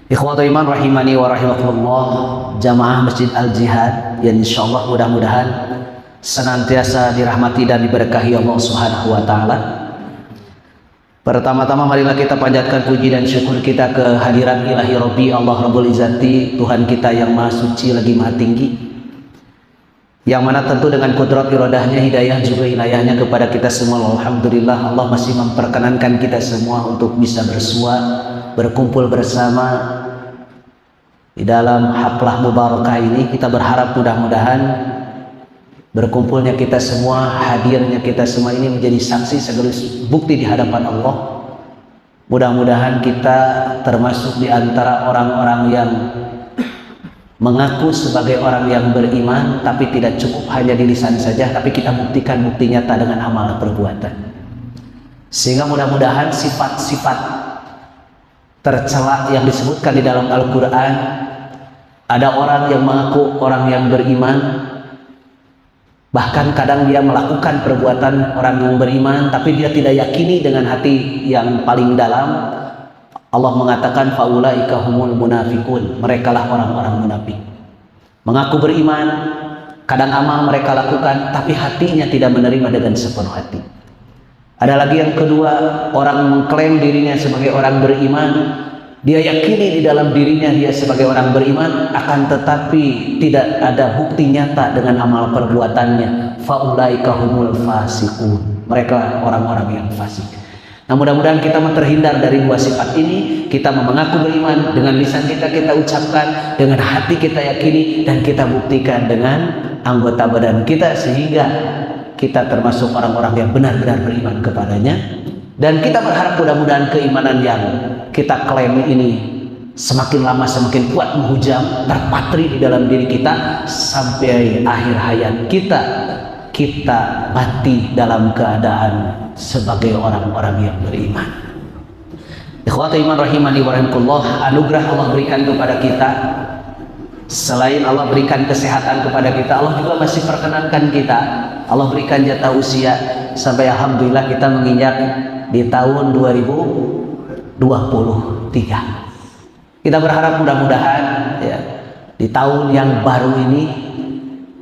Ikhwatul iman rahimani wa rahimakumullah, jamaah Masjid Al-Jihad yang insyaallah mudah-mudahan senantiasa dirahmati dan diberkahi Allah Subhanahu wa taala. Pertama-tama marilah kita panjatkan puji dan syukur kita ke hadirat ilahi Rabbi Allah Rabbul Izzati, Tuhan kita yang maha suci lagi maha tinggi, yang mana tentu dengan kudrat iradahnya, hidayah juga inayahnya kepada kita semua. Alhamdulillah Allah masih memperkenankan kita semua untuk bisa bersua, berkumpul bersama di dalam haflah mubarakah ini. Kita berharap mudah-mudahan berkumpulnya kita semua, hadirnya kita semua ini menjadi saksi sekaligus bukti di hadapan Allah. Mudah-mudahan kita termasuk di antara orang-orang yang mengaku sebagai orang yang beriman, tapi tidak cukup hanya di lisan saja, tapi kita buktikan bukti nyata dengan amal perbuatan. Sehingga mudah-mudahan sifat-sifat tercela yang disebutkan di dalam Al-Quran, ada orang yang mengaku orang yang beriman, bahkan kadang dia melakukan perbuatan orang yang beriman, tapi dia tidak yakini dengan hati yang paling dalam. Allah mengatakan faulaika humul munafiqun, merekalah orang-orang munafik. Mengaku beriman, kadang amal mereka lakukan, tapi hatinya tidak menerima dengan sepenuh hati. Ada lagi yang kedua, orang mengklaim dirinya sebagai orang beriman, dia yakini di dalam dirinya dia sebagai orang beriman, akan tetapi tidak ada bukti nyata dengan amal perbuatannya. Faulaika humul fasiqun, mereka orang-orang yang fasik. Nah, mudah-mudahan kita terhindar dari dua sifat ini. Kita mengaku beriman, dengan lisan kita ucapkan, dengan hati kita yakini, dan kita buktikan dengan anggota badan kita, sehingga kita termasuk orang-orang yang benar-benar beriman kepadanya. Dan kita berharap mudah-mudahan keimanan yang kita klaim ini semakin lama semakin kuat menghujam, terpatri di dalam diri kita, sampai akhir hayat kita mati dalam keadaan sebagai orang-orang yang beriman. Ikhwatul iman rahimani wa rahimakumullah, anugerah Allah berikan kepada kita, selain Allah berikan kesehatan kepada kita, Allah juga masih perkenankan kita, Allah berikan jatah usia sampai alhamdulillah kita menginjak di tahun 2023. Kita berharap mudah-mudahan ya, di tahun yang baru ini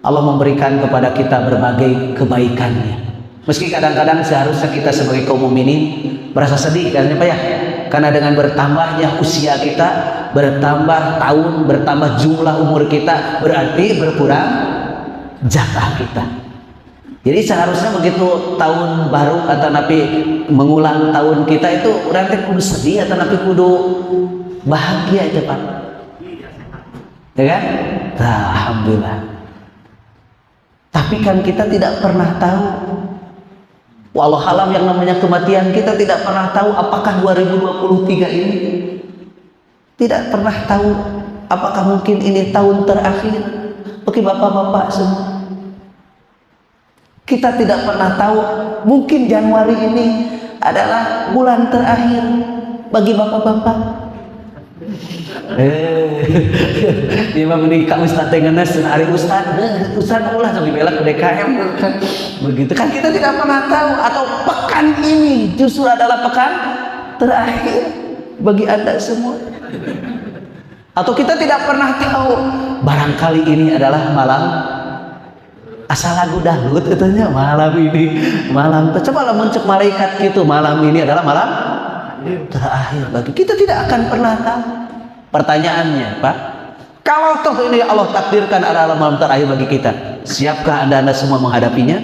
Allah memberikan kepada kita berbagai kebaikannya. Meski kadang-kadang seharusnya kita sebagai kaum mukminin merasa sedih kan Pak ya, karena dengan bertambahnya usia kita, bertambah tahun, bertambah jumlah umur kita, berarti berkurang jatah kita. Jadi seharusnya begitu tahun baru atau napi mengulang tahun kita itu nanti kudu sedih atau napi kudu bahagia itu Pak, ya kan? Nah, alhamdulillah. Tapi kan kita tidak pernah tahu, walau alam yang namanya kematian, kita tidak pernah tahu apakah 2023 ini, tidak pernah tahu apakah mungkin ini tahun terakhir bagi bapak-bapak semua. Kita tidak pernah tahu, mungkin Januari ini adalah bulan terakhir bagi bapak-bapak. Dia menikah Ustaz tengenas dan hari Ustaz ulah sampai belak ke DKM begitu kan, kita tidak pernah tahu. Atau pekan ini justru adalah pekan terakhir bagi Anda semua, atau kita tidak pernah tahu barangkali ini adalah malam asal lagu dangdut katanya, malam ini malam coba lah mencek malaikat gitu, malam ini adalah malam terakhir bagi kita, tidak akan pernah tahu. Pertanyaannya Pak, kalau toh ini Allah takdirkan adalah malam terakhir bagi kita, siapkah anda semua menghadapinya?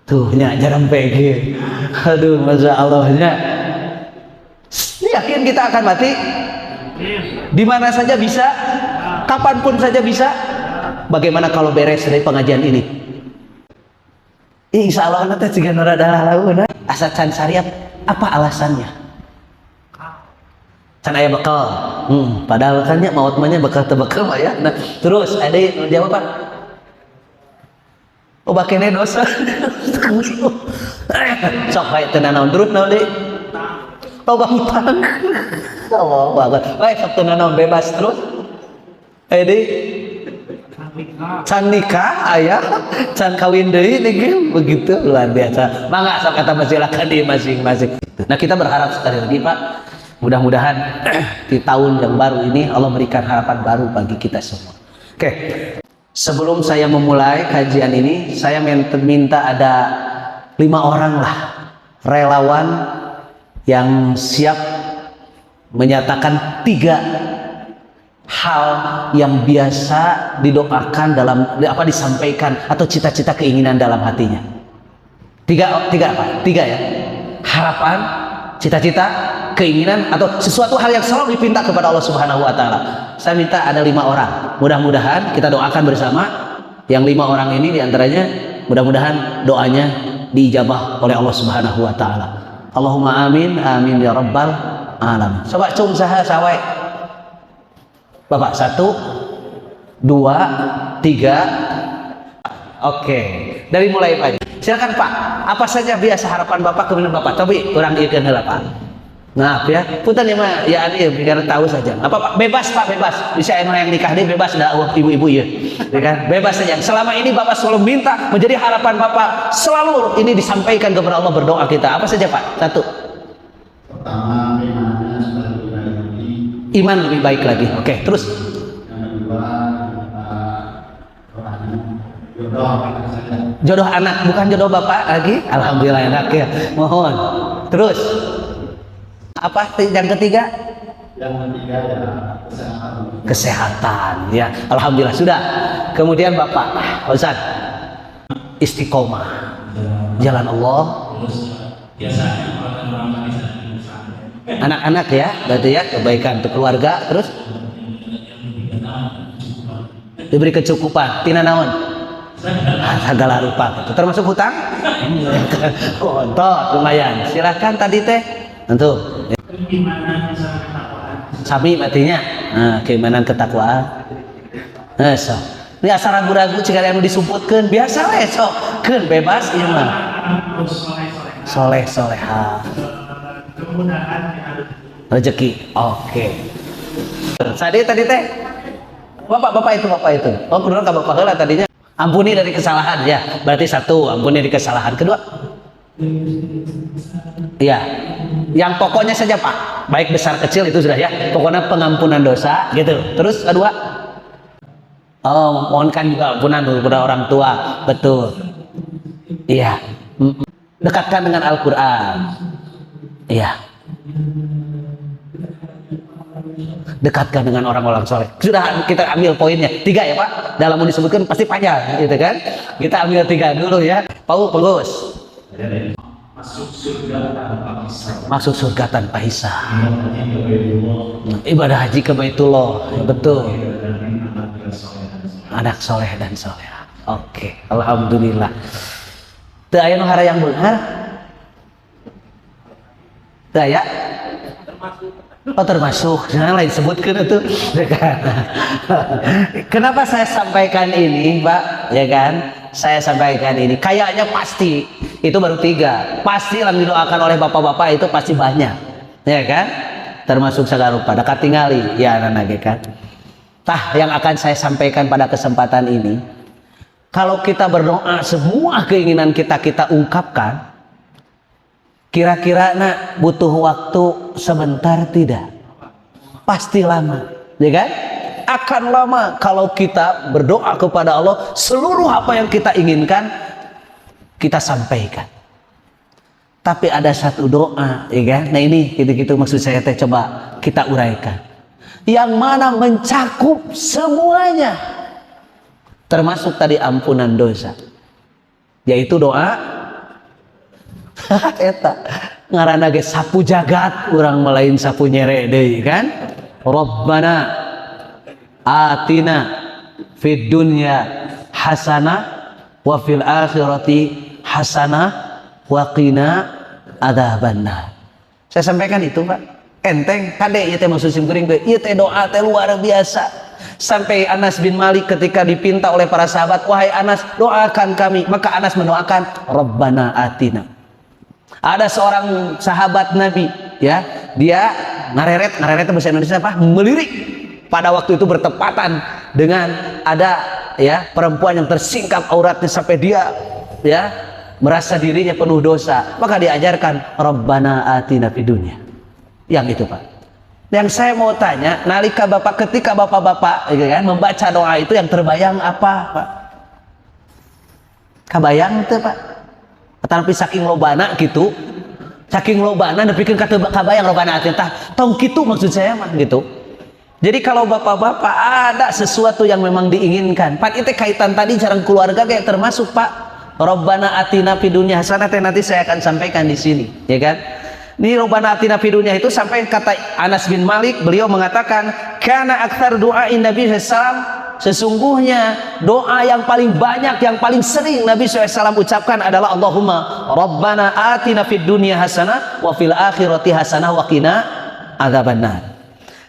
Tuh nya jarang PG, aduh masya Allahnya, yakin kita akan mati? Di mana saja bisa, kapanpun saja bisa. Bagaimana kalau beres dari pengajian ini? Insya Allah nanti jika adalah lalu asa can syariat, apa alasannya? Can aya bekal, padahal kan nya maut mah nya bekal teu bekal mah ya. Nah, terus ada jawab Pak. Oh bakene dosa. Sok bae teu naon terus naon deui? Loba hutang. Allahu akbar. Bae sok teu naon bebas terus. Deui can nikah aya, can kawin deui niki begitu luar biasa. Mangga sok eta silakan di masing-masing. Nah, kita berharap sekali lagi Pak, Mudah-mudahan di tahun yang baru ini Allah berikan harapan baru bagi kita semua. Oke, sebelum saya memulai kajian ini, saya minta ada 5 orang lah relawan yang siap menyatakan 3 hal yang biasa didoakan dalam disampaikan atau cita-cita keinginan dalam hatinya. 3 apa? 3 ya. Harapan, cita-cita, keinginan, atau sesuatu hal yang selalu dipinta kepada Allah Subhanahu wa taala. Saya minta ada 5 orang. Mudah-mudahan kita doakan bersama. Yang 5 orang ini diantaranya mudah-mudahan doanya diijabah oleh Allah Subhanahu wa taala. Allahumma amin, amin ya rabbal alamin. Coba cung saha sawai. Bapak 1 2 3. Oke. Dari mulai Pak. Silakan Pak. Apa saja biasa harapan Bapak kemudian Bapak. Cobi orang ieu heula Pak. Maaf ya. Punten ya mah ya ani biar tahu saja. Apa Pak? Bebas Pak, bebas. Bisa yang nikah deh bebas dah ibu-ibu ya. Ya kan? Bebas saja. Selama ini Bapak selalu minta menjadi harapan Bapak selalu ini disampaikan kepada Allah berdoa kita. Apa saja Pak? 1. Pertama, iman lebih baik lagi. Oke, terus. Yang kedua, Jodoh anak, bukan jodoh Bapak lagi. Alhamdulillah enak ya. Mohon. Terus. Apa yang ketiga? Yang ketiga ya kesehatan. Kesehatan ya. Alhamdulillah sudah. Kemudian Bapak Ustaz, istiqomah. Jalan Allah. Anak-anak ya, berarti ya kebaikan untuk keluarga. Terus diberi kecukupan. Tina naon? Segala rupa. Termasuk hutang? Oh, toh lumayan. Silakan tadi teh. Tentu. Sami matinya. Nah, keimanan ketakwaan. Nah, so. Ini asal ragu-ragu jika yang disumputkan biasa we sok. Keun bebas ieu mah. Soleh-soleha. Rezeki. Oke. Tadi teh. Bapak itu. Oh, kemudian ka Bapak heula tadinya. Ampuni dari kesalahan ya. Berarti 1, ampuni dari kesalahan. Kedua, iya. Yang pokoknya saja Pak, baik besar kecil itu sudah ya. Pokoknya pengampunan dosa gitu. Terus kedua, mohonkan juga ampunan kepada orang tua. Betul. Iya. Dekatkan dengan Al-Quran. Iya. Dekatkan dengan orang-orang soleh. Sudah kita ambil poinnya 3 ya Pak. Dalam mau disebutkan pasti panjang gitu kan. Kita ambil 3 dulu ya. Paulus. Masuk surga tanpa hisab. Ibadah haji ke Baitullah. Betul. Anak soleh dan soleha. Oke. Alhamdulillah. Teu aya nu yang beunghar. Teu aya. Oh termasuk, jangan lain sebutkan itu. Kenapa saya sampaikan ini, Pak? Ya kan? Saya sampaikan ini. Kayaknya pasti itu baru 3. Pasti yang didoakan oleh bapak-bapak itu pasti banyak, ya kan? Termasuk segala rupa. Dekat tingali, ya anak kan? Tah yang akan saya sampaikan pada kesempatan ini, kalau kita berdoa semua keinginan kita ungkapkan. Kira-kira butuh waktu sebentar tidak? Pasti lama, ya kan? Akan lama kalau kita berdoa kepada Allah, seluruh apa yang kita inginkan kita sampaikan. Tapi ada satu doa, ya kan? Nah ini gitu-gitu maksud saya teh coba kita uraikan. Yang mana mencakup semuanya. Termasuk tadi ampunan dosa. Yaitu doa eta ngaranna ge sapu jagat urang melain sapu nyere deui kan. Rabbana atina fid dunya hasanah wa fil akhirati hasanah wa qina adzabannar. Saya sampaikan itu Pak. Enteng kade ieu teh maksud sim kuring teh. Ieu teh doa teh luar biasa. Sampai Anas bin Malik ketika dipinta oleh para sahabat, wahai Anas, doakan kami. Maka Anas mendoakan Rabbana atina. Ada seorang sahabat Nabi, ya, dia ngareret bahasa Indonesia apa? Melirik. Pada waktu itu bertepatan dengan ada ya perempuan yang tersingkap auratnya sampai dia ya merasa dirinya penuh dosa. Maka diajarkan Rabbana atina fid dunya. Yang itu Pak. Yang saya mau tanya, ketika bapak-bapak gitu kan, membaca doa itu yang terbayang apa, Pak? Kabayang itu, Pak? Tapi saking lobana gitu, saking lobana nepikeun kabayang lobana tah tong kitu maksud saya mah gitu. Jadi kalau bapak-bapak ada sesuatu yang memang diinginkan, Pak itu kaitan tadi jarang keluarga kayak termasuk, Pak. Rabbana atina fid dunya hasanah, nanti saya akan sampaikan di sini, ya kan? Ini Rabbana atina fid dunya itu sampai kata Anas bin Malik, beliau mengatakan kana aktsar du'ain Nabi sallallahu, sesungguhnya doa yang paling banyak, yang paling sering Nabi SAW ucapkan adalah Allahumma Rabbana atina fid dunya hasanah wa fil akhirati hasanah wa qina adzabannar.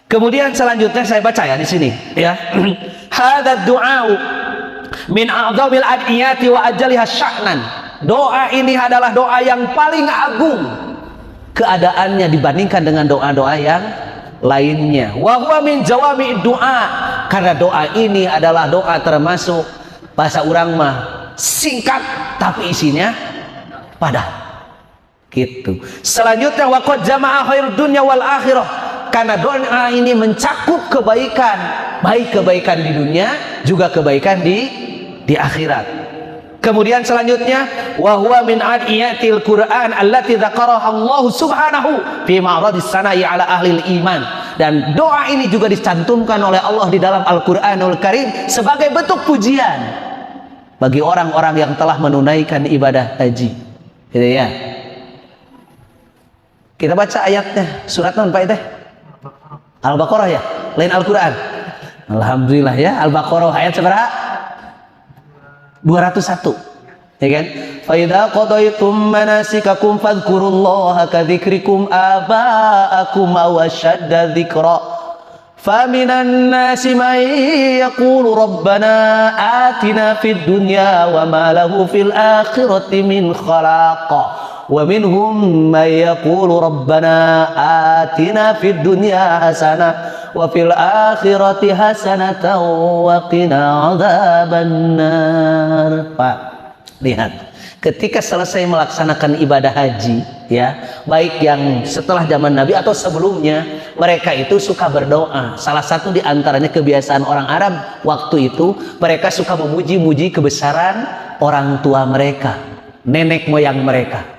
Kemudian selanjutnya saya baca ya di sini ya. Hadzal du'a min a'dhamil adiyati wa ajaliha sya'nan. Doa ini adalah doa yang paling agung keadaannya dibandingkan dengan doa-doa yang lainnya. Wa huwa min jawami'id du'a, karena doa ini adalah doa termasuk bahasa orang mah singkat tapi isinya padat. Gitu. Selanjutnya wa qad jama'a khairud dunya wal akhirah, karena doa ini mencakup kebaikan, baik kebaikan di dunia juga kebaikan di akhirat. Kemudian selanjutnya wa huwa min adiyatil Qur'an allati dzakaraha Allah Subhanahu fi ma'radis sana'i ala ahlil iman, dan doa ini juga dicantumkan oleh Allah di dalam Al-Qur'anul Karim sebagai bentuk pujian bagi orang-orang yang telah menunaikan ibadah haji. Gitu ya. Kita baca ayatnya, surat non Pak teh? Al-Baqarah ya, lain Al-Qur'an. Alhamdulillah ya, Al-Baqarah ayat seberapa? 201, ya kan? Fa idza qadaytum manasikakum fadhkurullaha ka dzikrikum aba'akum aw ashadda dzikra faminan nasi man yaqulu rabbana atina fid dunya wa ma lahu fil akhirati min khalaq wa minhum man yaqulu rabbana atina fid dunya hasanah wa fil akhirati hasanatan wa qina adzabannar. Pak, lihat, ketika selesai melaksanakan ibadah haji ya, baik yang setelah zaman Nabi atau sebelumnya, mereka itu suka berdoa. Salah satu di antaranya kebiasaan orang Arab waktu itu, mereka suka memuji-muji kebesaran orang tua mereka, nenek moyang mereka.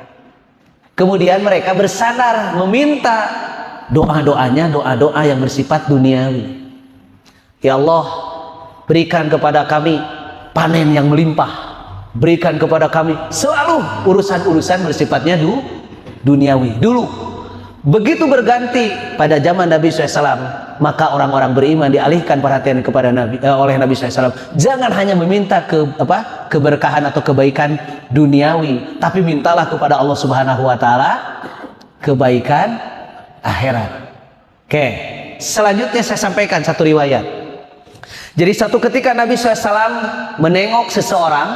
Kemudian mereka bersandar meminta doa-doanya, doa-doa yang bersifat duniawi. Ya Allah, berikan kepada kami panen yang melimpah, berikan kepada kami selalu urusan-urusan bersifatnya duniawi dulu. Begitu berganti pada zaman Nabi SAW, maka orang-orang beriman dialihkan perhatian kepada oleh Nabi SAW. Jangan hanya meminta keberkahan atau kebaikan duniawi, tapi mintalah kepada Allah Subhanahu Wa Taala kebaikan akhirat. Oke, selanjutnya saya sampaikan satu riwayat. Jadi satu ketika Nabi SAW menengok seseorang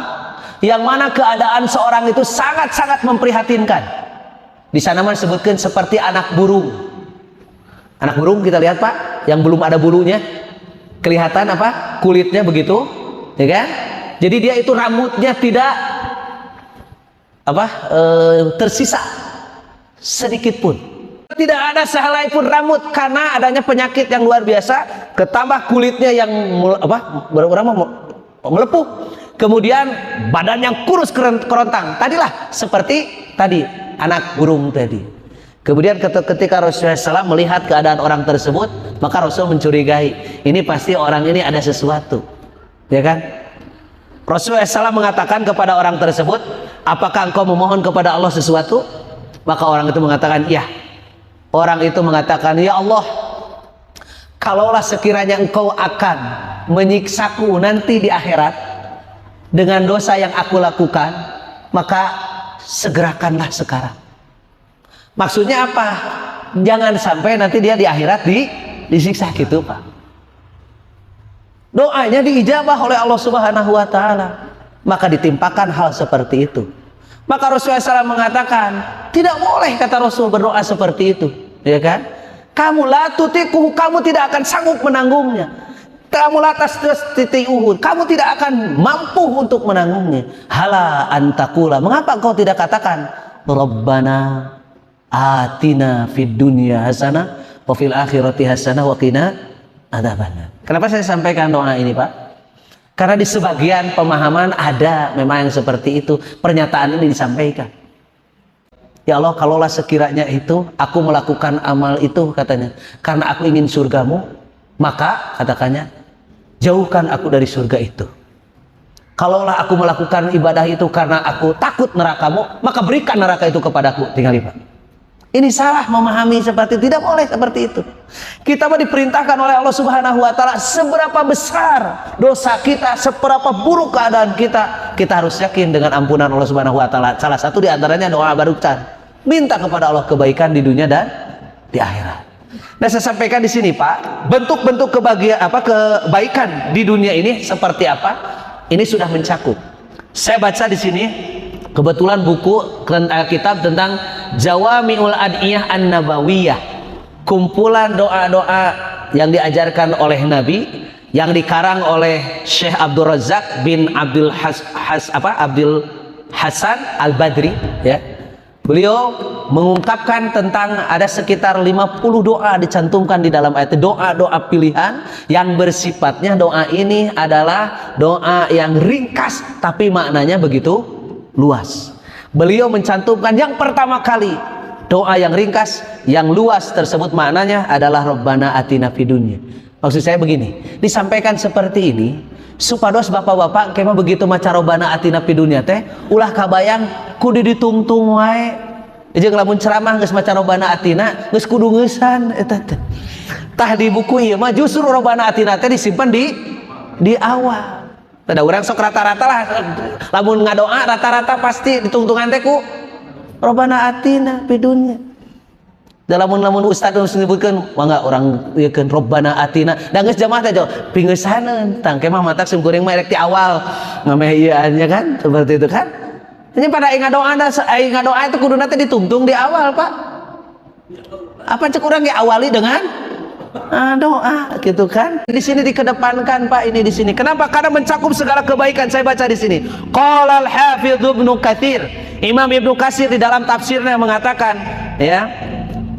yang mana keadaan seorang itu sangat-sangat memprihatinkan. Di sana mah disebutkan seperti anak burung. Anak burung kita lihat Pak, yang belum ada bulunya, kelihatan apa? Kulitnya begitu, ya kan? Jadi dia itu rambutnya tidak tersisa sedikit pun. Tidak ada sehelai pun rambut karena adanya penyakit yang luar biasa, ketambah kulitnya yang melepuh, kemudian badan yang kurus kerontang. Tadilah seperti tadi anak burung tadi. Kemudian ketika Rasulullah SAW melihat keadaan orang tersebut, maka Rasul mencurigai, ini pasti orang ini ada sesuatu, ya kan? Rasulullah SAW mengatakan kepada orang tersebut, apakah engkau memohon kepada Allah sesuatu? Maka orang itu mengatakan, iya. Orang itu mengatakan, ya Allah, kalaulah sekiranya engkau akan menyiksaku nanti di akhirat dengan dosa yang aku lakukan, maka segerakanlah sekarang. Maksudnya apa? Jangan sampai nanti dia di akhirat disiksa gitu Pak. Doanya diijabah oleh Allah Subhanahu Wa Taala, maka ditimpakan hal seperti itu. Maka Rasulullah SAW mengatakan, tidak boleh kata Rasul berdoa seperti itu, ya kan? Kamu la tutiquhu, kamu tidak akan sanggup menanggungnya. Kamu latas titik Uhud, kamu tidak akan mampu untuk menanggungnya. Hala antakula, mengapa kau tidak katakan Rabbana atina fid dunya hasanah wa fil akhirati hasanah wa qina adzabannar. Kenapa saya sampaikan doa ini, Pak? Karena di sebagian pemahaman ada memang yang seperti itu, pernyataan ini disampaikan. Ya Allah, kalaulah sekiranya itu aku melakukan amal itu, katanya, karena aku ingin surgamu, maka katakannya jauhkan aku dari surga itu. Kalaulah aku melakukan ibadah itu karena aku takut nerakamu, maka berikan neraka itu kepadaku. Tinggal Pak. Ini salah memahami seperti itu. Tidak boleh seperti itu. Kita diperintahkan oleh Allah Subhanahu wa taala, seberapa besar dosa kita, seberapa buruk keadaan kita, kita harus yakin dengan ampunan Allah Subhanahu wa taala. Salah satu di antaranya doa barukan. Minta kepada Allah kebaikan di dunia dan di akhirat. Nah, saya sampaikan di sini, Pak, bentuk-bentuk kebaikan di dunia ini seperti apa? Ini sudah mencakup. Saya baca di sini kebetulan buku kitab tentang Jawami'ul Ad'iyah An-Nabawiyah, kumpulan doa-doa yang diajarkan oleh Nabi, yang dikarang oleh Syekh Abdul Razak bin Abdul Hasan Al-Badri, ya. Beliau mengungkapkan tentang ada sekitar 50 doa dicantumkan di dalam ayat, doa-doa pilihan yang bersifatnya doa ini adalah doa yang ringkas tapi maknanya begitu luas. Beliau mencantumkan yang pertama kali doa yang ringkas, yang luas tersebut maknanya adalah Rabbana atina fid dunya. Maksud saya begini, disampaikan seperti ini supados bapak-bapak kemah begitu maca Rabbana atina fid dunya teh ulah kabayang kudu ditungtung wae. Jeung lamun ceramah geus maca Rabbana atina geus kudu ngeusan eta teh. Tah di buku ieu mah justru Rabbana atina teh disimpan di awal. Ada orang sok rata-rata lah, lamun ngadoa rata-rata pasti ditungtungan teh ku Rabbana atina fid dunya. Lamun ustaz menyebutkan mangga orang ieukeun Rabbana atina da geus jamaah teh pinggeusaneun tang kemah matak sim kuring mah rek ti awal ngameh ieu nya kan seperti itu kan. Ini pada ngadoa itu kudu teh ditungtung di awal, Pak. Apa cek urang ge awali dengan doa gitu kan. Di sini dikedepankan, Pak, ini di sini. Kenapa? Karena mencakup segala kebaikan. Saya baca di sini. Qala al-Hafidz Ibnu Katsir. Imam Ibnu Katsir di dalam tafsirnya mengatakan, ya,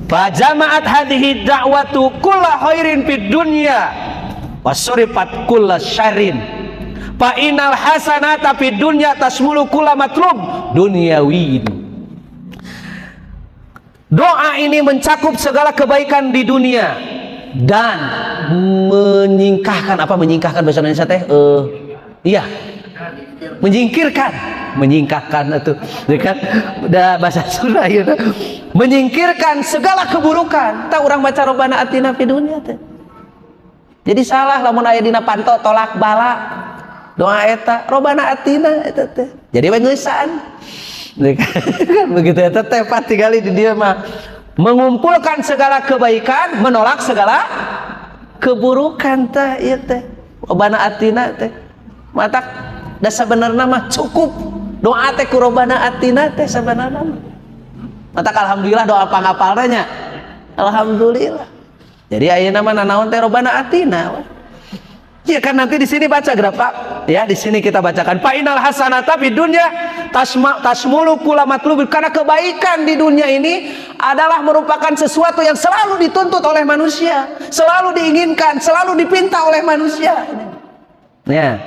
fa jama'at hadhihi da'watu kulla khairin fid dunya wa surifat kulla syarrin. Fa innal hasanata fid dunya tasmulu kulla matlub dunyawin. Doa ini mencakup segala kebaikan di dunia dan menyingkahkan bahasa Indonesia teh iya menyingkirkan itu kan udah bahasa Sunda ya, menyingkirkan segala keburukan. Tak orang baca Rabbana atina fid dunya teh jadi salah lamun aya dina panto tolak bala doa eta Rabbana atina eta teh jadi we ngeusan kan begitu eta teh pati kali di dia mah mengumpulkan segala kebaikan, menolak segala keburukan teh ieu teh. Rabbana atina teh. Matak da sabenerna mah cukup doa teh ku Rabbana atina teh sabenerna mah. Matak alhamdulillah doa pangapalna nya. Alhamdulillah. Jadi ayeuna mah nanaon teh Rabbana atina. Ya kan nanti di sini baca Pak. Ya, di sini kita bacakan fa innal hasanata fid dunya tasmulu kulla matlub, karena kebaikan di dunia ini adalah merupakan sesuatu yang selalu dituntut oleh manusia, selalu diinginkan, selalu dipinta oleh manusia. Ya.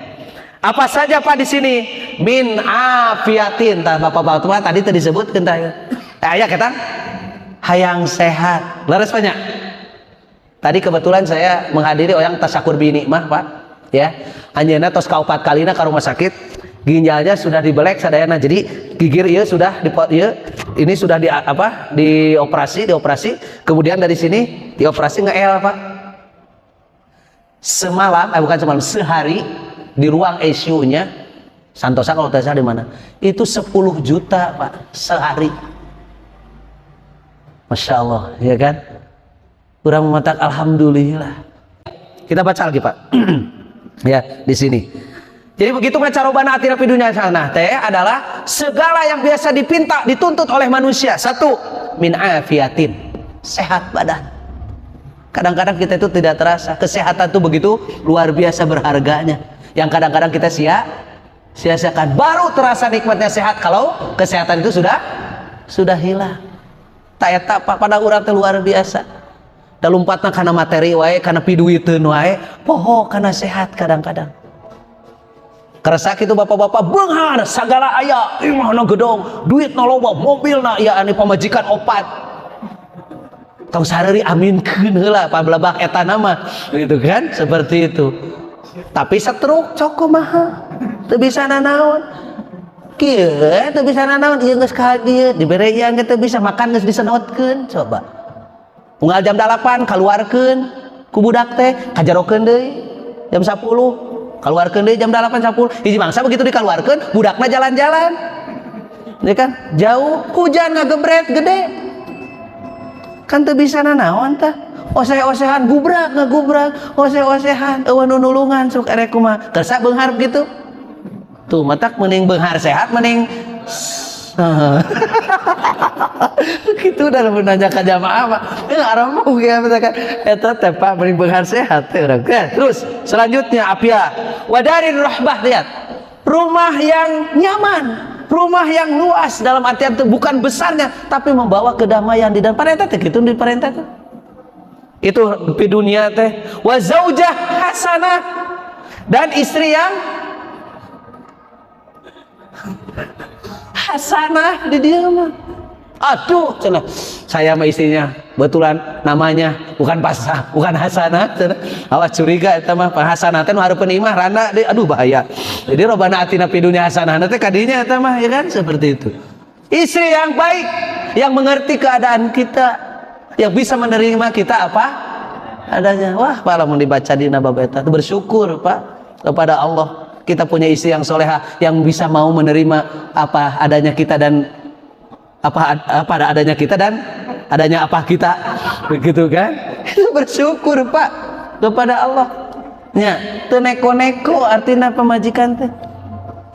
Apa saja Pak di sini? Min afiatin. Tah Bapak-bapak tadi disebutkeun tah. Aya kita hayang sehat. Leres banyak. Tadi kebetulan saya menghadiri oyang tasyakur bini mah, Pak. Ya. Anjeunna tos ka 4 kalina ka rumah sakit. Ginjalnya sudah dibelek sadayana. Jadi gigir ieu sudah ini sudah dioperasi. Kemudian dari sini dioperasi ngeel, Pak. Sehari di ruang ICU-nya Santosa kalau tidak salah di mana. Itu 10 juta, Pak, sehari. Masya Allah, ya kan? Kurang mengatakan alhamdulillah. Kita baca lagi, Pak. Ya, di sini. Jadi begitu baca Rabbana atina fid dunya hasanah teh adalah segala yang biasa dipinta, dituntut oleh manusia. Satu, min afiatin, sehat badan. Kadang-kadang kita itu tidak terasa kesehatan itu begitu luar biasa berharganya. Yang kadang-kadang kita sia-siakan. Baru terasa nikmatnya sehat kalau kesehatan itu sudah hilang. Tak eta pada urang teh luar biasa. da lompatna kana materi wae, kana piduiteun wae, poho kana sehat kadang-kadang. Kerasa kitu bapak-bapak beunghar sagala aya, imahna gedong, duitna loba, mobilna ya anu pamajikan opat. Tong sareri aminkeun heula pablabak eta nama, gitu kan? Seperti itu. Tapi setruk cok kumaha? Teu bisa nanaon. Kieu teu bisa nanaon, ieu geus ka dieu, dibere yang teu bisa makan geus disenotkeun, coba. Unggal jam 8 kaluarkeun ku budak teh, kajarokeun deui. Jam 10 kaluarkeun deui jam 8 10. Hiji mangsa begitu dikaluarkeun, budakna jalan-jalan. Ya kan? Jauh, hujan ngagebret gede. Kan teu bisa nanaon tah. Oseh-osehan gubrak ngagubrak, oseh-osehan eueuh nu nulungan sok erek kumaha. Kersa beunghar gitu. Tuh matak mending beunghar sehat mending gitu dalam menanya ka jamaah mah arem ge misalkan eta teh Pak mending beunghar sehat teh urang. Terus selanjutnya apia wadarir rahbah, lihat. Rumah yang nyaman, rumah yang luas dalam artian itu bukan besarnya tapi membawa kedamaian di dalam parentah teh kitu di parentah teh. Itu di dunia teh wa zaujah hasanah, dan istri yang hasanah di dia mah. Aduh cenah saya sama istrinya betulan namanya bukan pasah, bukan hasanah cenah. Awas curiga eta mah hasanah teh nu hareupeun imah randa deui, aduh bahaya. Jadi robana atina fi dunya hasanah teh kadinya eta mah ya kan, seperti itu. Istri yang baik, yang mengerti keadaan kita, yang bisa menerima kita apa adanya. Wah, malah mau dibaca di bab eta bersyukur Pak kepada Allah. Kita punya istri yang soleha, yang bisa mau menerima apa adanya kita dan apa adanya kita dan adanya apa kita, begitu kan? Itu bersyukur Pak kepada Allah. Nya, teu neko-neko artina pamajikan teh.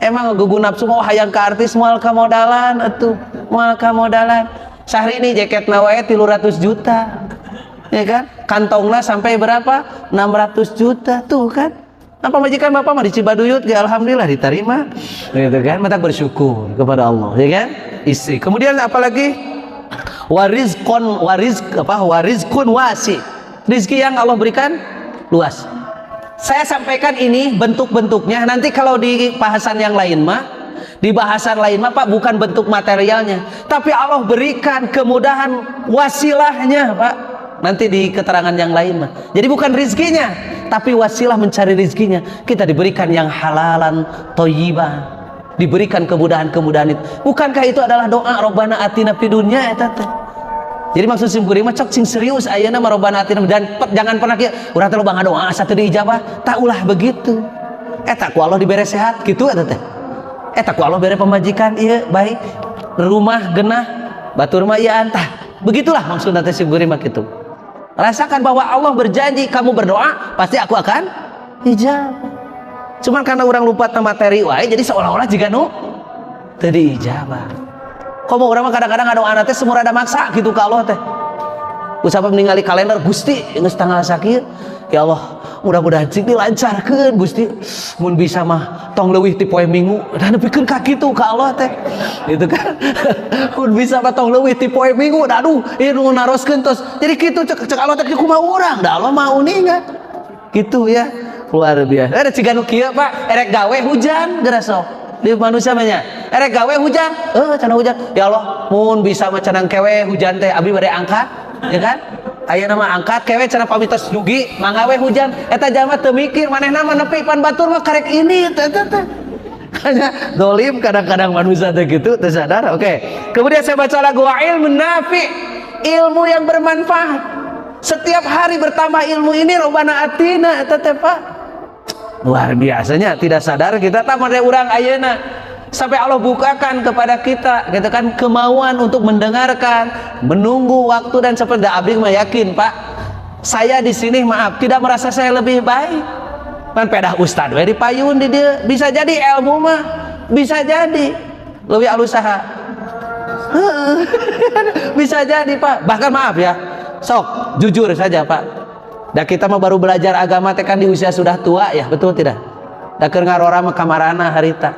Emang gugu nafsu mau hayang ka artis moal kamodalan atuh, moal kamodalan. Sahri ini jaketna wae 300 juta. Ya kan? Kantongna sampai berapa? 600 juta tuh kan. Apa majikan bapak mah di Cibaduyut ya alhamdulillah diterima. Gitu kan? Mata bersyukur kepada Allah, ya kan? Istri. Kemudian apalagi? Warizqun wasi. Rizki yang Allah berikan luas. Saya sampaikan ini bentuk-bentuknya. Nanti kalau di bahasan yang lain mah, di bahasan lain mah Pak bukan bentuk materialnya, tapi Allah berikan kemudahan wasilahnya Pak. Nanti di keterangan yang lain mah. Jadi bukan rizkinya, tapi wasilah mencari rizkinya. Kita diberikan yang halalan, thayyiban, diberikan kemudahan-kemudahan itu. Bukankah itu adalah doa Rabbana atina fid dunya eta teh? Jadi maksud sim kuring mah cok sing serius ayeuna mah Rabbana atina, dan jangan pernah kieu urang teh loba ngadoa asa teu diijabah. Tak ulah begitu. Eta ku Allah dibere sehat kitu eta teh. Eta ku Allah bere pemajikan ieu baik, rumah genah, batur mah ieu antah. Begitulah maksudna teh sim kuring mah kitu. Rasakan bahwa Allah berjanji kamu berdoa pasti aku akan ijabah. Cuman karena orang lupa tentang materi wae jadi seolah-olah jika nu teu diijabah. Komo urang mah kadang-kadang ngadoana teh semua rada maksa gitu ka Allah teh. Usapa ningali kalender Gusti geus tanggal sakieu. Ya Allah, mudah-mudahan cing dilancarkeun Gusti. Mun bisa mah tong leuwih ti poe Minggu. Da nepikeun ka kitu ka Allah teh. Gitu kan. Mun bisa mah tong leuwih ti poe Minggu. Aduh, ieu nu naroskeun tos. Jadi kitu cek Allah teh kumaha urang. Da Allah mau ningat. Gitu ya. Luar biasa. Ada ciga nu kieu Pak, erek gawe hujan geura sok. Di manusia banyak. Erek gawe hujan. Cenah hujan. Ya Allah, mun bisa mah cenah kewe hujan teh abdi bade angkat, ya kan? Ayeuna mah angkat kewe cenah pamitos dugi manggawe hujan. Eta jalma teu mikir manehna mah nepi pan batur mah karek ini teh. Hanya dolim kadang-kadang manusia teh gitu teu sadar. Oke. Kemudian saya baca lagu wa ilmun nafi, ilmu yang bermanfaat. Setiap hari bertambah ilmu ini Rabbana atina eta teh Pak. Luar biasanya tidak sadar kita tak ada orang ayeuna sampai Allah bukakan kepada kita gitu kan kemauan untuk mendengarkan, menunggu waktu, dan seperti abdi mah yakin Pak, saya di sini maaf tidak merasa saya lebih baik. Pan pedah ustad we dipayun di dia, bisa jadi ilmu mah bisa jadi lebih alus saha. Bisa jadi Pak, bahkan maaf ya, sok jujur saja Pak. Dan kita mah baru belajar agama teh kan di usia sudah tua ya, betul tidak? Da keur ngarora mah kamarana harita.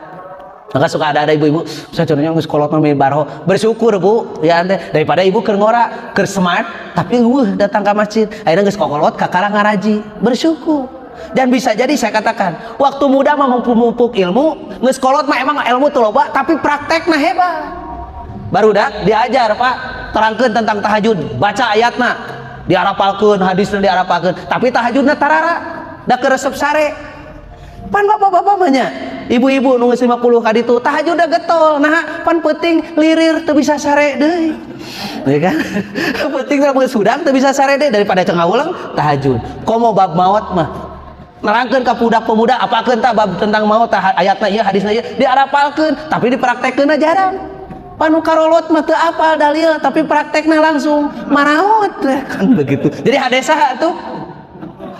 Maka suka ada ibu-ibu, saya contohnya ngeskolot mami barho, bersyukur bu, ya ante daripada ibu keur ngora, keur smart, tapi datang ke masjid, akhirnya ngeskolot kakara ngaraji, bersyukur. Dan bisa jadi saya katakan, waktu muda mah mumpuk ilmu, ngeskolot mah emang ilmu tuh loba, tapi prakteknya hebat. Baru dah diajar pak, terangkan tentang tahajud, baca ayatna, diarapalkeun, hadisna diarapalkeun, tapi tahajudna tarara, dah keresep sare. Pan bapak-bapak banyak, ibu-ibu nunggu 50 kali itu tahajud udah getol, nah pan penting lirir tuh bisa sare deh, ya kan? Penting dalam sudang tuh bisa sare deh daripada cenah ulang tahajud. Komo bab maut mah, nerangkeun ka budak pemuda apakeun tah bab tentang maut tah ayatna ieu hadisna ieu diarapalkeun, tapi dipraktekkeunna jarang. Panu karolot mah teu apal dalil, tapi praktekna langsung maraot kan begitu. Jadi hadesah tuh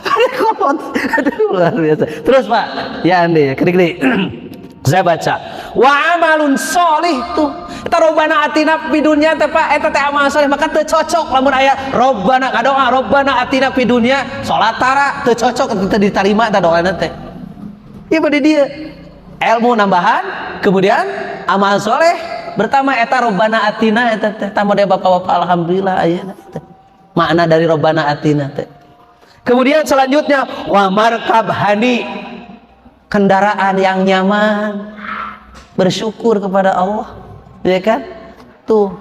aduh luar biasa. Terus pak, ya ande, kedik-kedik saya baca wa amalun sholih tuh eta robbana atina fid dunya teh pak, eta teh amal sholih maka teu cocok lamun aya robbana kadoa robbana atina fid dunya salat tara teu cocok teu ditarima eta doana teh. Ieu bade dieu ilmu nambahan, kemudian amal sholih pertama eta robbana atina eta teh tambah deh bapak-bapak alhamdulillah ayeuna teh. Makna dari robbana atina teh. Kemudian selanjutnya wa markab hani, kendaraan yang nyaman, bersyukur kepada Allah, ya kan? Tuh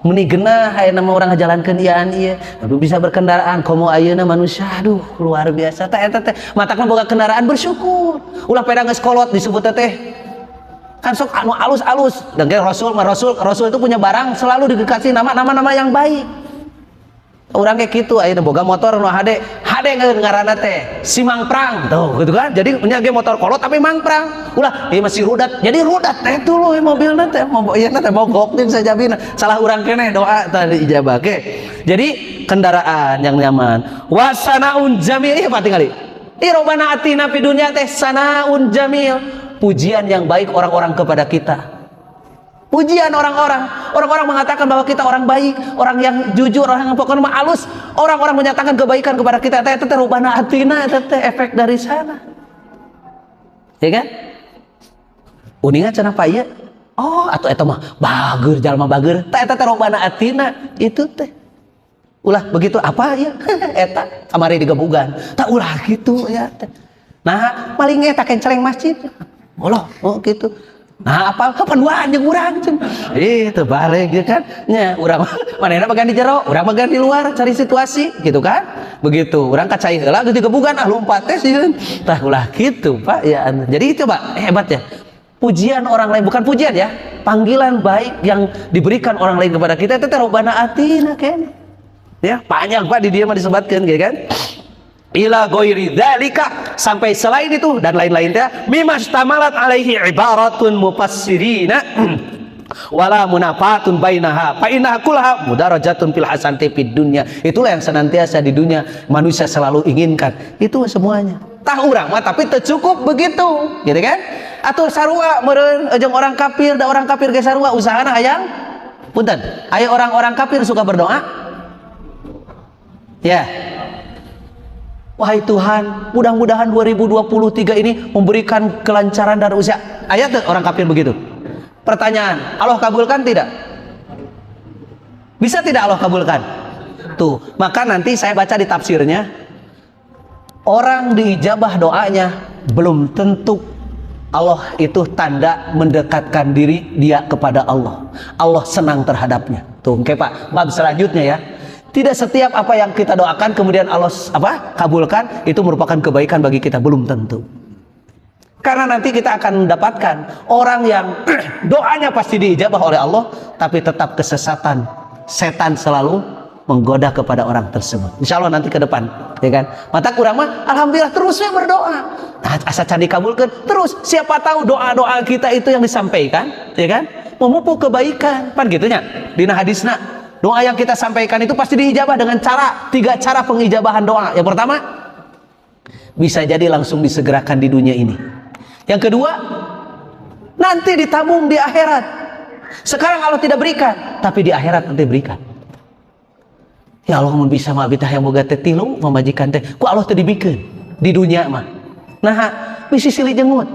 meni genah aya nama urang ngajalankeun ieu ieu, aduh bisa berkendaraan komo ayeuna manusia, aduh luar biasa teh eta teh matakna boga kendaraan bersyukur. Ulah peda geus kolot disebut teh kan sok anu alus-alus, dan Rasul itu punya barang selalu dikasih nama-nama yang baik. Orang kayak gitu, ayeuna boga motor nu hade ngaranna teh si mangprang tuh gitu kan. Jadi punya ge motor kolot tapi mangprang. Ulah ieu masih rudat. Jadi rudat teh tuluy mobilna teh ieu teh mogok teh sajabina. Salah urang keneh doa tadi ijabah ge. Jadi kendaraan yang nyaman. Wasanaun jamil ieu pati kali. Irobana atina fid dunya teh sanaun jamil. Pujian yang baik orang-orang kepada kita. Pujian orang-orang mengatakan bahwa kita orang baik, orang yang jujur, orang yang pokoknya halus. Orang-orang menyatakan kebaikan kepada kita. Itu rubana atina, itu efek dari sana. Ya kan? Uningan cenah pa ieu. Oh, atau eta mah bager jalma bager. Eta teh rubana atina, itu teh. Ulah begitu apa ya? Eta kamari digebugan. Tak ulah gitu ya teh. Nah, paling eta kenceleng masjid. Allah, oh gitu. Nah apa panduan jeung urang cen itu balik ya kan nya urang manehna bagan di jero urang bagan di luar cari situasi gitu kan begitu urang kacai heula geus digebugan lompat teh sieun tah ulah gitu pak ya jadi itu pak hebat ya pujian orang lain bukan pujian ya panggilan baik yang diberikan orang lain kepada kita itu teh robana atina kan ya panjang pak di dia mah disebutkeun gitu kan ila ghairi dzalika sampai selain itu dan lain-lain teh mimastamalat alaihi ibaratun mufassirina wala munafatun bainaha fa innaha kullaha mudarajatun fil hasanati fid dunya. Itulah yang senantiasa di dunia manusia selalu inginkan itu semuanya tah urang mah tapi teu cukup begitu gitu kan atuh sarua meureun jeung orang kafir da orang kafir ge sarua usahana hayang punten aya orang-orang kafir suka berdoa ya. Wahai Tuhan, mudah-mudahan 2023 ini memberikan kelancaran dan usia. Ayat orang kafir begitu. Pertanyaan, Allah kabulkan tidak? Bisa tidak Allah kabulkan? Tuh, maka nanti saya baca di tafsirnya, orang diijabah doanya belum tentu Allah itu tanda mendekatkan diri dia kepada Allah. Allah senang terhadapnya. Tuh, oke Pak. Bab selanjutnya ya. Tidak setiap apa yang kita doakan kemudian Allah kabulkan itu merupakan kebaikan bagi kita, belum tentu. Karena nanti kita akan mendapatkan orang yang doanya pasti diijabah oleh Allah tapi tetap kesesatan. Setan selalu menggoda kepada orang tersebut. Insya Allah nanti ke depan, ya kan? Mata kurang mah alhamdulillah terusnya berdoa. Nah, asa can dikabulkan terus. Siapa tahu doa-doa kita itu yang disampaikan, ya kan? Memupuk kebaikan. Pan gitunya. Dina hadisna doa yang kita sampaikan itu pasti diijabah dengan tiga cara pengijabahan doa. Yang pertama, bisa jadi langsung disegerakan di dunia ini. Yang kedua, nanti ditabung di akhirat. Sekarang Allah tidak berikan, tapi di akhirat nanti berikan. Ya Allah mun bisa mah abdi teh yang boga teh tilu mamajikan teh, ku Allah teu dibikeun di dunia mah. Nah, bisi silih jengut.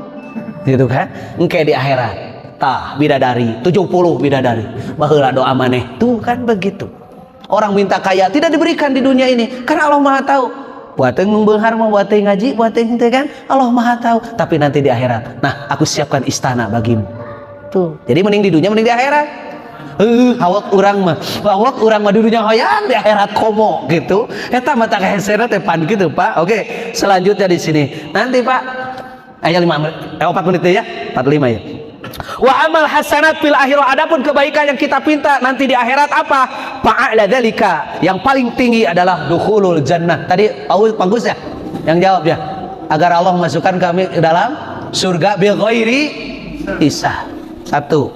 gitu kan? Engke di akhirat tah bidadari 70 bidadari baheula doa maneh tuh kan begitu. Orang minta kaya tidak diberikan di dunia ini karena Allah Maha tahu. Buat yang membenghar mau buat yang ngaji, buat yang itu kan Allah Maha tahu. Tapi nanti di akhirat, nah aku siapkan istana bagimu. Tuh. Jadi mending di dunia, mending di akhirat. Awak urang mah di dunia hoyang, di akhirat komo gitu. Eta mah tak hesena teh pan gitu, Pak. Oke, selanjutnya di sini. Nanti Pak, ayat 4 menit ya, 45 ya. Wa amal hasanat fil akhirah, adapun kebaikan yang kita pinta nanti di akhirat apa? Fa'ala dzalika, yang paling tinggi adalah dukhulul jannah. Tadi bagus ya yang jawab ya, agar Allah memasukkan kami ke dalam surga bil ghairi hisab. Satu,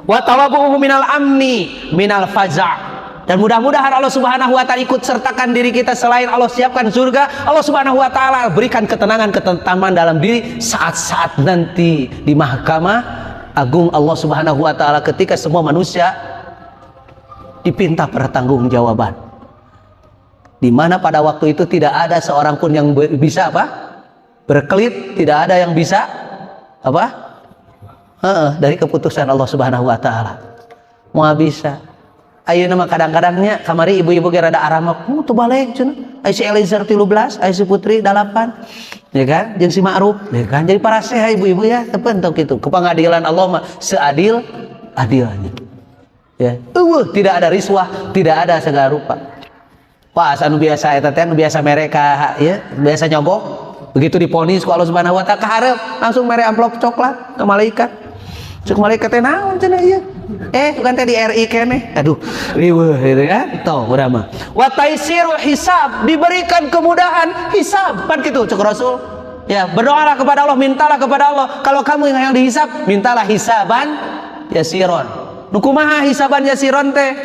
wa tawabuhu minal amni minal faza'. Dan mudah-mudahan Allah Subhanahu wa taala ikut sertakan diri kita. Selain Allah siapkan surga, Allah Subhanahu wa taala berikan ketenangan, ketentraman dalam diri saat-saat nanti di mahkamah agung Allah Subhanahu wa taala, ketika semua manusia dipinta pertanggungjawaban, di mana pada waktu itu tidak ada seorang pun yang bisa apa? Berkelit, tidak ada yang bisa apa? Dari keputusan Allah Subhanahu wa taala. Moal bisa. Ayeuna mah kadang-kadangnya kamari ibu-ibu ge rada aramak, tuh balik cenah. Ai si Eliezer 13, ai si Putri 8. Ya kan? Jeung si Ma'ruf, ya kan? Jadi para seha ibu-ibu ya, tepentok kitu. Ke pengadilan Allah mah seadil-adilnya. Ya. Tidak ada riswah, tidak ada segala rupa. Pas anu biasa eta teh anu biasa mereka ya, biasa nyogok, begitu diponis ku Allah Subhanahu wa taala kaharep langsung mere amplop coklat ke malaikat. Cek malaikat teh naon cenah ieu? Bukan teh di RI keneh. Aduh, riweuh gitu kan. Tuh, udah mah. Wa taisiru hisab, diberikan kemudahan hisab. Kan gitu cek Rasul. Ya, berdoalah kepada Allah, mintalah kepada Allah. Kalau kamu yang dihisab, mintalah hisaban yasiron. Nu kumaha hisaban yasiron teh?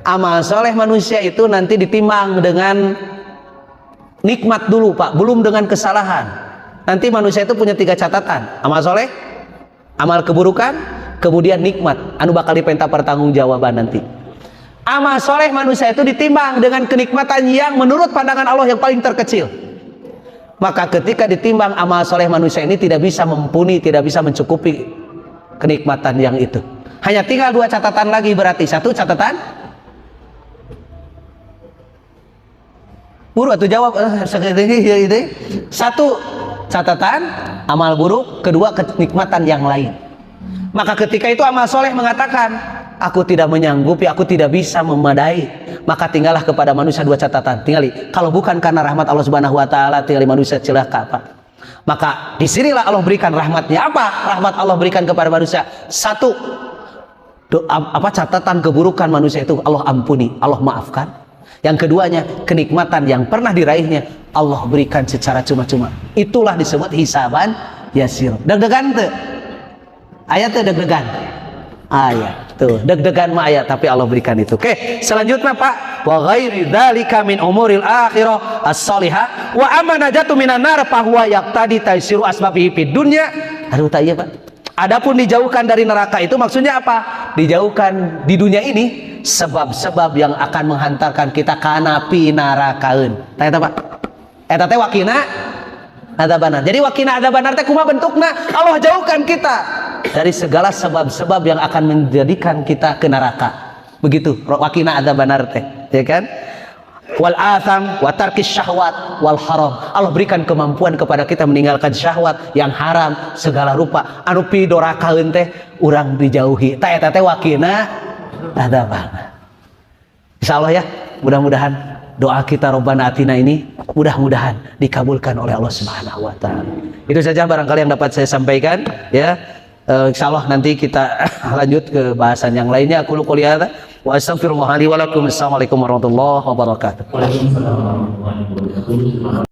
Amal soleh manusia itu nanti ditimbang dengan nikmat dulu, Pak, belum dengan kesalahan. Nanti manusia itu punya 3 catatan. Amal soleh, amal keburukan, kemudian nikmat anu bakal dipenta pertanggungjawaban nanti. Amal soleh manusia itu ditimbang dengan kenikmatan yang menurut pandangan Allah yang paling terkecil. Maka ketika ditimbang amal soleh manusia ini tidak bisa mumpuni, tidak bisa mencukupi kenikmatan yang itu. Hanya tinggal 2 catatan lagi berarti. 1 catatan, buru atau jawab 1 catatan amal buruk, 2 kenikmatan yang lain. Maka ketika itu amal soleh mengatakan, aku tidak menyanggupi, aku tidak bisa memadai, maka tinggallah kepada manusia 2 catatan. Tinggali, kalau bukan karena rahmat Allah Subhanahu wa taala, tinggali manusia celaka, Pak. Maka disinilah Allah berikan rahmatnya. Apa rahmat Allah berikan kepada manusia? 1, catatan keburukan manusia itu Allah ampuni, Allah maafkan. Yang keduanya, kenikmatan yang pernah diraihnya Allah berikan secara cuma-cuma. Itulah disebut hisaban yasir. Deg-degan tuh ayat tuh, deg-degan ayat tuh, deg-degan mah ayat, tapi Allah berikan itu. Oke, selanjutnya Pak, wa ghairi dzalika min umuril akhirah as-salihah wa amanajatu minan nar fa huwa yaqtadi taisiru asbabihi fid dunya. Aduh tak iya, Pak. Adapun dijauhkan dari neraka itu maksudnya apa? Dijauhkan di dunia ini sebab-sebab yang akan menghantarkan kita kana pinarakaeun. Tah eta, Pak. Eta teh wakina adabanar. Jadi wakina adabanar teh kumaha bentukna? Allah jauhkan kita dari segala sebab-sebab yang akan menjadikan kita ke neraka. Begitu wakina adabanar teh, ya kan? Wal atham wa tarkis syahwat wal haram. Allah berikan kemampuan kepada kita meninggalkan syahwat yang haram segala rupa. Anu pidorakaeun teh urang dijauhi. Tah eta teh wakina adabanar. Insyaallah ya, mudah-mudahan doa kita Rabbana Atina ini mudah-mudahan dikabulkan oleh Allah Subhanahu wa taala. Itu saja barangkali yang dapat saya sampaikan ya. Insyaallah nanti kita lanjut ke bahasan yang lainnya. Aku qouli hadza wa astaghfirullah li wa lakum. Assalamualaikum warahmatullahi wabarakatuh. Waalaikumsalam warahmatullahi wabarakatuh.